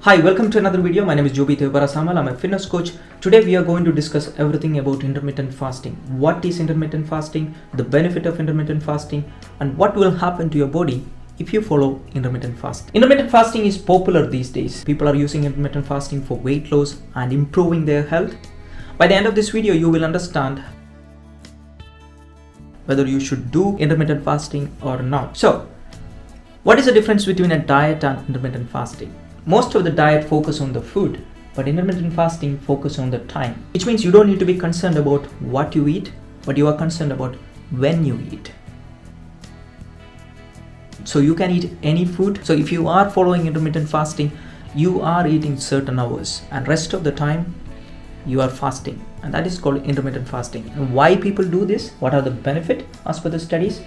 Hi, welcome to another video. My name is Jobi. I'm a fitness coach. Today we are going to discuss everything about intermittent fasting. What is intermittent fasting, the benefit of intermittent fasting, and what will happen to your body if you follow intermittent fasting. Intermittent fasting is popular these days. People are using intermittent fasting for weight loss and improving their health. By the end of this video, you will understand whether you should do intermittent fasting or not. So, what is the difference between a diet and intermittent fasting? Most of the diet focus on the food, but intermittent fasting focus on the time, which means you don't need to be concerned about what you eat, but you are concerned about when you eat. So you can eat any food. So if you are following intermittent fasting, you are eating certain hours and rest of the time you are fasting, and that is called intermittent fasting. And why people do this? What are the benefits as per the studies?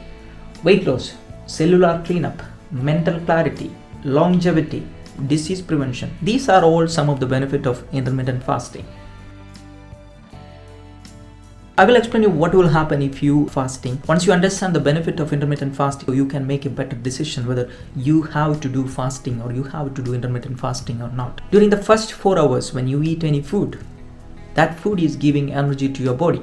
Weight loss, cellular cleanup, mental clarity, longevity, disease prevention. These are all some of the benefit of intermittent fasting. I will explain you what will happen if you fasting. Once you understand the benefit of intermittent fasting, you can make a better decision whether you have to do fasting or you have to do intermittent fasting or not. During the first 4 hours when you eat any food, that food is giving energy to your body.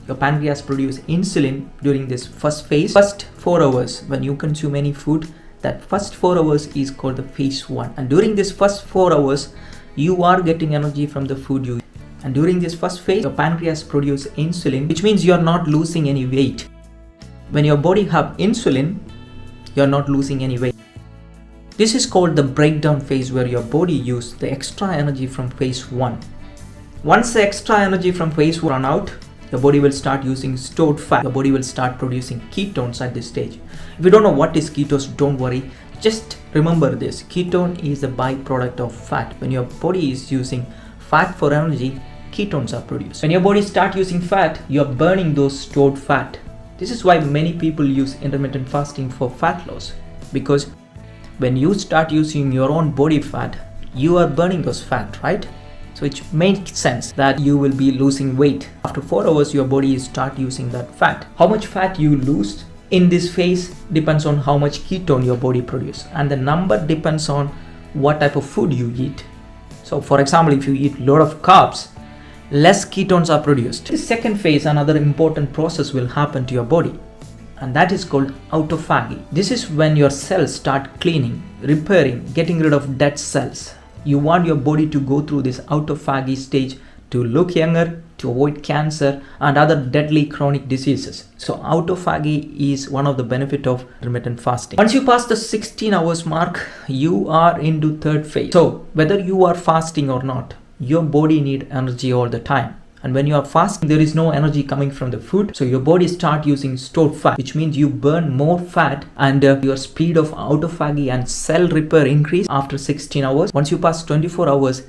Your pancreas produces insulin during this first phase. First 4 hours when you consume any food, that first 4 hours is called the phase 1. And during this first 4 hours, you are getting energy from the food you eat. And during this first phase, your pancreas produces insulin, which means you are not losing any weight. When your body have insulin, you are not losing any weight. This is called the breakdown phase, where your body uses the extra energy from phase 1. Once the extra energy from phase 1 run out, your body will start using stored fat. Your body will start producing ketones at this stage. If you don't know what is ketones, don't worry. Just remember this. Ketone is a byproduct of fat. When your body is using fat for energy, ketones are produced. When your body starts using fat, you are burning those stored fat. This is why many people use intermittent fasting for fat loss. Because when you start using your own body fat, you are burning those fat, right? So it makes sense that you will be losing weight. After 4 hours, your body start using that fat. How much fat you lose in this phase depends on how much ketone your body produces. And the number depends on what type of food you eat. So for example, if you eat a lot of carbs, less ketones are produced. The second phase, another important process will happen to your body, and that is called autophagy. This is when your cells start cleaning, repairing, getting rid of dead cells. You want your body to go through this autophagy stage to look younger, to avoid cancer and other deadly chronic diseases. So autophagy is one of the benefits of intermittent fasting. Once you pass the 16 hours mark, you are into third phase. So whether you are fasting or not, your body needs energy all the time. And when you are fasting, there is no energy coming from the food. So your body start using stored fat, which means you burn more fat, and your speed of autophagy and cell repair increase after 16 hours. Once you pass 24 hours,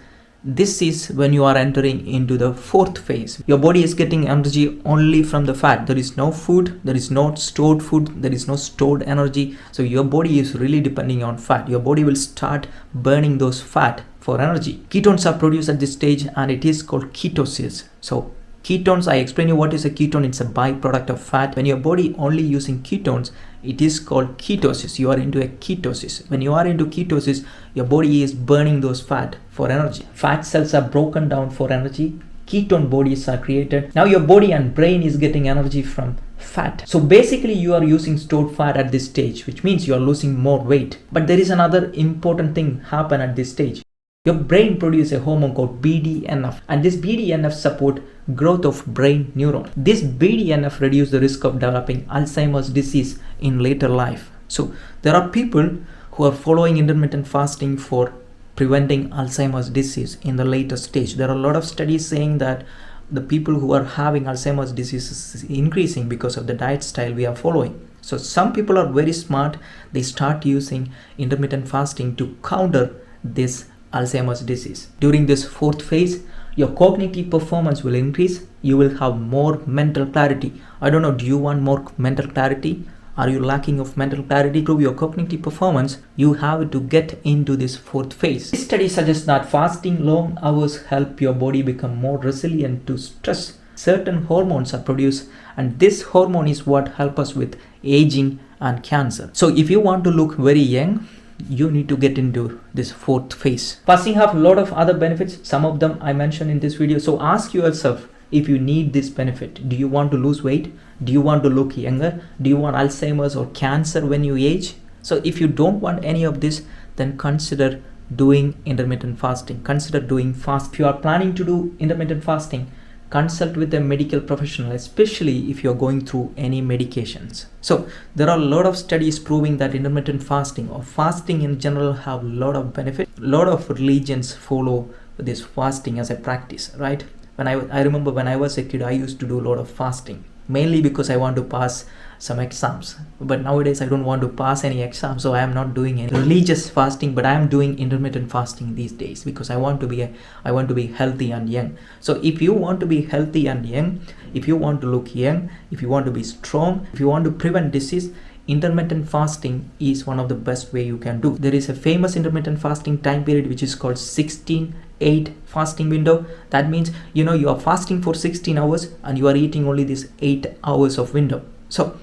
this is when you are entering into the fourth phase. Your body is getting energy only from the fat. There is no food, there is no stored food, there is no stored energy. So your body is really depending on fat. Your body will start burning those fat for energy. Ketones are produced at this stage, and it is called ketosis. So ketones, I explain you what is a ketone. It's a byproduct of fat. When your body only using ketones, it is called ketosis. You are into a ketosis. When you are into ketosis, your body is burning those fat for energy. Fat cells are broken down for energy. Ketone bodies are created. Now your body and brain is getting energy from fat. So basically you are using stored fat at this stage, which means you are losing more weight. But there is another important thing happen at this stage. Your brain produces a hormone called BDNF, and this BDNF support growth of brain neurons. This BDNF reduces the risk of developing Alzheimer's disease in later life. So there are people who are following intermittent fasting for preventing Alzheimer's disease in the later stage. There are a lot of studies saying that the people who are having Alzheimer's disease is increasing because of the diet style we are following. So some people are very smart. They start using intermittent fasting to counter this Alzheimer's disease. During this fourth phase, your cognitive performance will increase. You will have more mental clarity. I don't know, do you want more mental clarity? Are you lacking of mental clarity? To improve your cognitive performance, you have to get into this fourth phase. This study suggests that fasting long hours help your body become more resilient to stress. Certain hormones are produced, and this hormone is what helps us with aging and cancer. So if you want to look very young, you need to get into this fourth phase. Fasting have a lot of other benefits. Some of them I mentioned in this video. So ask yourself if you need this benefit. Do you want to lose weight? Do you want to look younger? Do you want Alzheimer's or cancer when you age? So if you don't want any of this, then consider doing intermittent fasting. Consider doing fast. If you are planning to do intermittent fasting, consult with a medical professional, especially if you're going through any medications. So there are a lot of studies proving that intermittent fasting or fasting in general have a lot of benefit. A lot of religions follow this fasting as a practice, right? I remember when I was a kid, I used to do a lot of fasting, mainly because I want to pass some exams. But nowadays I don't want to pass any exams, so I am not doing any religious fasting, but I am doing intermittent fasting these days because I want to be healthy and young. So if you want to be healthy and young, if you want to look young, if you want to be strong, if you want to prevent disease, intermittent fasting is one of the best way you can do. There is a famous intermittent fasting time period which is called 16-8 fasting window. That means you are fasting for 16 hours and you are eating only this 8 hours of window. So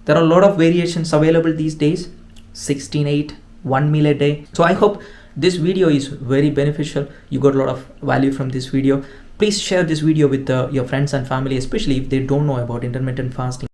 there are a lot of variations available these days. 16-8, 1 meal a day. So I hope this video is very beneficial. You got a lot of value from this video. Please share this video with your friends and family, especially if they don't know about intermittent fasting.